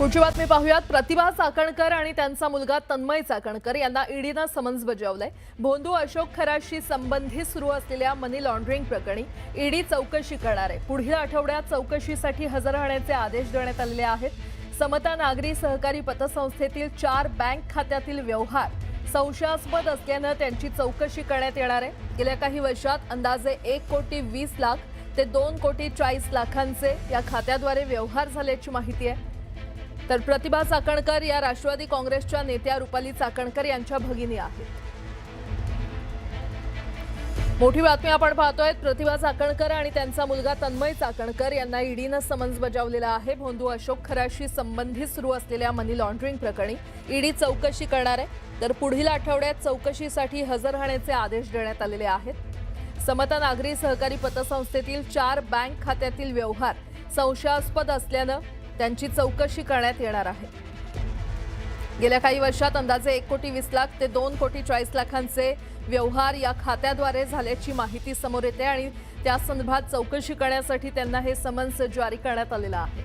पुढची बातमी पाहूयात। प्रतिभा चाकणकर आणि त्यांचा मुलगा तन्मय चाकणकर यांना ईडीनं समन्स बजावलंय। भोंदू अशोक खराशी संबंधित सुरू असलेल्या मनी लॉन्ड्रिंग प्रकरणी ईडी चौकशी करणार आहे। पुढील आठवड्यात चौकशीसाठी हजर राहण्याचे आदेश देण्यात आलेले आहेत। समता नागरी सहकारी पतसंस्थेतील 4 बँक खात्यातील व्यवहार संशयास्पद असल्याने त्यांची चौकशी करण्यात येणार आहे। गेल्या काही वर्षात अंदाजे 1,20,00,000 ते 2,40,00,000 या खात्याद्वारे व्यवहार झाल्याची माहिती आहे। तर प्रतिभा चाकणकर या राष्ट्रवादी काँग्रेसच्या नेत्या रुपाली चाकणकर यांच्या भगिनी आहेत। मोठी बातमी आपण पाहतोय। प्रतिभा चाकणकर आणि त्यांचा मुलगा तन्मय चाकणकर यांना ईडीनं समन्स बजावलेला आहे। भोंदू अशोक खराशी संबंधित सुरू असलेल्या मनी लॉन्ड्रिंग प्रकरणी ईडी चौकशी करणार आहे। तर पुढील आठवड्यात चौकशीसाठी हजर राहण्याचे आदेश देण्यात आलेले आहेत। समता नागरी सहकारी पतसंस्थेतील 4 बँक खात्यातील व्यवहार संशयास्पद असल्याने त्यांची चौकशी करण्यात येणार आहे। गेल्या काही वर्षात अंदाजे 1,20,00,000 ते 2,40,00,000 व्यवहार या खात्याद्वारे झाल्याची माहिती समोर येते आणि त्या संदर्भात चौकशी करण्यासाठी त्यांना हे समन्स जारी करण्यात आलेलं आहे।